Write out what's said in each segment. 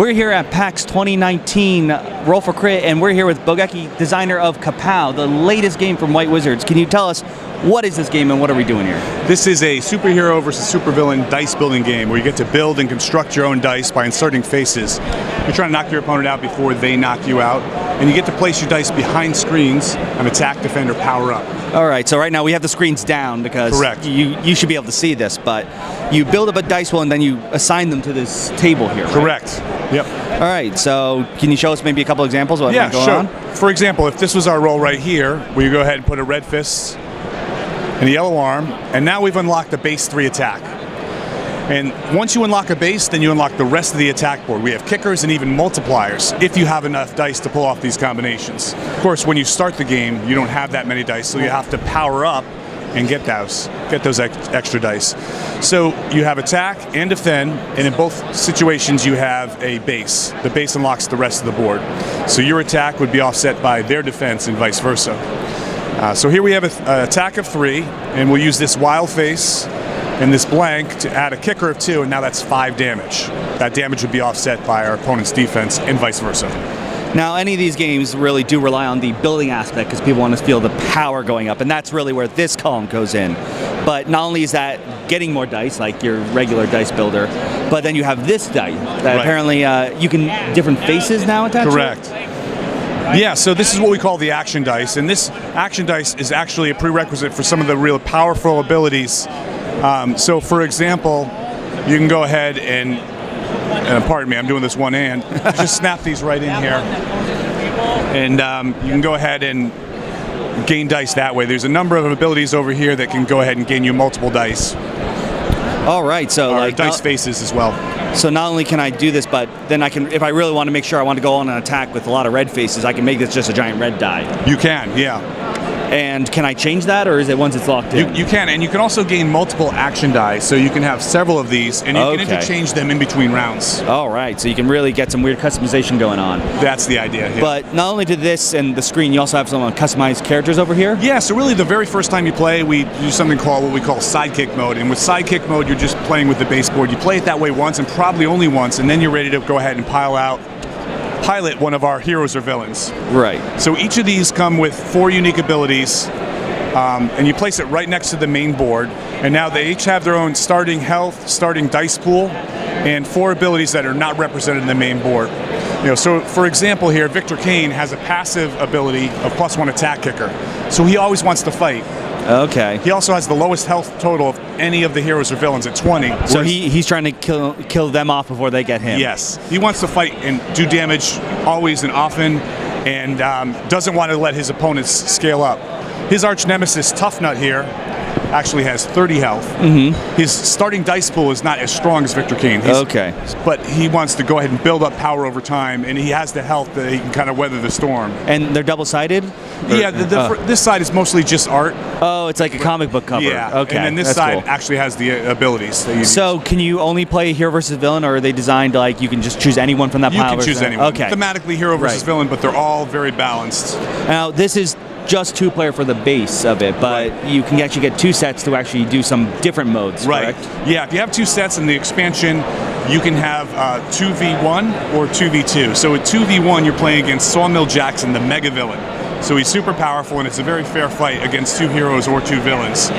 We're here at PAX 2019 Roll for Crit, and we're here with Bogucki, designer of KAPOW, the latest game from White Wizards. Can you tell us what is this game and what are we doing here? This is a superhero versus supervillain dice building game where you get to build and construct your own dice by inserting faces. You're trying to knock your opponent out before they knock you out, and you get to place your dice behind screens and attack, defend, or power up. All right, so right now we have the screens down because Correct. You should be able to see this, but you build up a dice wheel and then you assign them to this table here, right? Correct. Yep. All right, so can you show us maybe a couple examples of what's going on? For example, if this was our roll right here, we go ahead and put a red fist and a yellow arm, and now we've unlocked a base 3 attack. And once you unlock a base, then you unlock the rest of the attack board. We have kickers and even multipliers if you have enough dice to pull off these combinations. Of course, when you start the game, you don't have that many dice, so you have to power up and get those extra dice. So you have attack and defend, and in both situations you have a base. The base unlocks the rest of the board. So your attack would be offset by their defense and vice versa. So here we have an attack of 3, and we'll use this wild face and this blank to add a kicker of 2, and now that's 5 damage. That damage would be offset by our opponent's defense and vice versa. Now, any of these games really do rely on the building aspect because people want to feel the power going up, and that's really where this column goes in. But not only is that getting more dice, like your regular dice builder, but then you have this dice that apparently you can different faces now attach to it? Correct. Yeah, so this is what we call the action dice, and this action dice is actually a prerequisite for some of the real powerful abilities. So, for example, you can go ahead and pardon me, I'm doing this one hand. Just snap these right in here, and you can go ahead and gain dice that way. There's a number of abilities over here that can go ahead and gain you multiple dice. All right, so like dice faces as well. So not only can I do this, but then I can, if I really want to make sure I want to go on an attack with a lot of red faces, I can make this just a giant red die. You can, yeah. And can I change that, or is it once it's locked in? You can, and you can also gain multiple action dice, so you can have several of these, and you can interchange them in between rounds. All right, so you can really get some weird customization going on. That's the idea. Yeah. But not only to this and the screen, you also have some customized characters over here? Yeah, so really the very first time you play, we do something called what we call sidekick mode, and with sidekick mode, you're just playing with the baseboard. You play it that way once, and probably only once, and then you're ready to go ahead and pilot one of our heroes or villains. Right. So each of these come with 4 unique abilities, and you place it right next to the main board, and now they each have their own starting health, starting dice pool, and 4 abilities that are not represented in the main board. So for example here, Victor Kane has a passive ability of +1 attack kicker, so he always wants to fight. Okay. He also has the lowest health total of any of the heroes or villains at 20. So he's trying to kill them off before they get him. Yes. He wants to fight and do damage always and often, and doesn't want to let his opponents scale up. His arch nemesis, Tough Nut here, actually has 30 health. Mm-hmm. His starting dice pool is not as strong as Victor Kane. But he wants to go ahead and build up power over time, and he has the health that he can kind of weather the storm. And they're double-sided? Yeah, this side is mostly just art. Oh, it's like a comic book cover. Yeah, okay. And then this side actually has the abilities that you So can you only play hero versus villain, or are they designed like you can just choose anyone from that pile? You can choose anyone. Okay. Thematically hero versus villain, but they're all very balanced. Now, this is just 2-player for the base of it, but you can actually get 2 sets to actually do some different modes, correct? Yeah, if you have 2 sets in the expansion, you can have 2v1 or 2v2. So with 2v1, you're playing against Sawmill Jackson, the mega villain. So he's super powerful, and it's a very fair fight against 2 heroes or 2 villains.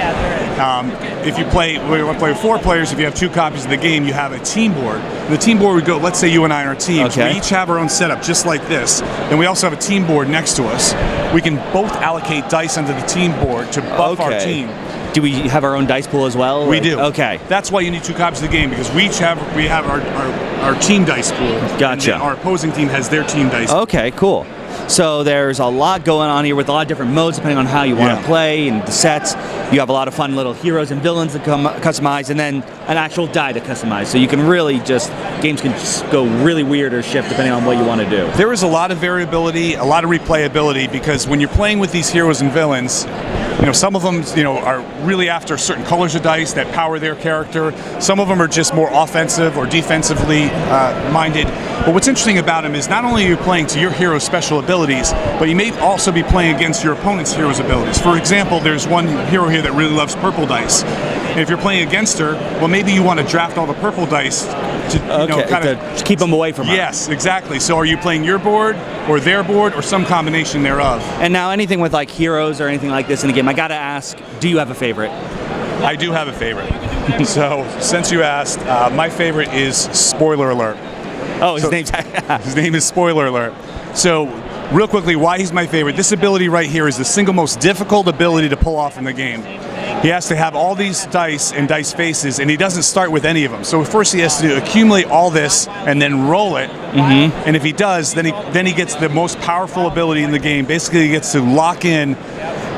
If you play, we want to play with 4 players. If you have 2 copies of the game, you have a team board. The team board would go, let's say you and I are teams. We each have our own setup, just like this. And we also have a team board next to us. We can both allocate dice onto the team board to buff our team. Do we have our own dice pool as well? We do. Okay. That's why you need 2 copies of the game, because we have our team dice pool. Gotcha. And our opposing team has their team dice pool. Okay, cool. So there's a lot going on here with a lot of different modes depending on how you want to play and the sets. You have a lot of fun little heroes and villains that come customize, and then an actual die to customize. So you can really games can just go really weird or shift depending on what you want to do. There is a lot of variability, a lot of replayability, because when you're playing with these heroes and villains, some of them, are really after certain colors of dice that power their character. Some of them are just more offensive or defensively minded. But what's interesting about them is not only are you playing to your hero's special abilities, but you may also be playing against your opponent's hero's abilities. For example, there's one hero here that really loves purple dice. And if you're playing against her, well, maybe you want to draft all the purple dice to keep them away from us. Yes, exactly. So are you playing your board or their board or some combination thereof? And now anything with like heroes or anything like this in the game, I gotta ask, do you have a favorite? I do have a favorite. So since you asked, my favorite is Spoiler Alert. Oh, his name is Spoiler Alert. So real quickly, why he's my favorite. This ability right here is the single most difficult ability to pull off in the game. He has to have all these dice and dice faces, and he doesn't start with any of them. So first he has to accumulate all this and then roll it. And if he does, then he gets the most powerful ability in the game. Basically, he gets to lock in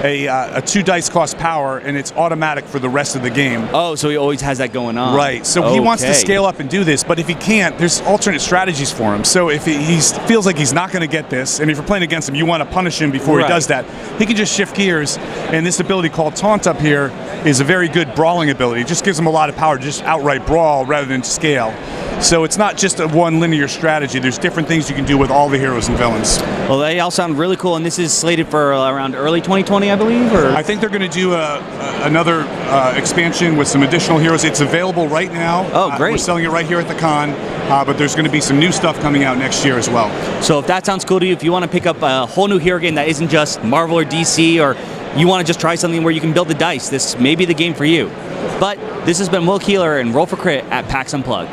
a 2 dice cost power, and it's automatic for the rest of the game. Oh, so he always has that going on. Right. So he wants to scale up and do this, but if he can't, there's alternate strategies for him. So if he feels like he's not going to get this, and if you're playing against him, you want to punish him before he does that, he can just shift gears, and this ability called Taunt up here is a very good brawling ability. It just gives him a lot of power to just outright brawl rather than scale. So it's not just a one linear strategy. There's different things you can do with all the heroes and villains. Well, they all sound really cool, and this is slated for around early 2020, I believe? Or? I think they're going to do another expansion with some additional heroes. It's available right now. Oh, great. We're selling it right here at the con, but there's going to be some new stuff coming out next year as well. So if that sounds cool to you, if you want to pick up a whole new hero game that isn't just Marvel or DC, or you want to just try something where you can build the dice, this may be the game for you. But this has been Will Keeler and Roll for Crit at PAX Unplugged.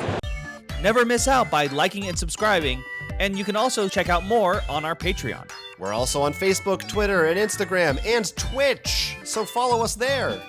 Never miss out by liking and subscribing, and you can also check out more on our Patreon. We're also on Facebook, Twitter, and Instagram, and Twitch, so follow us there.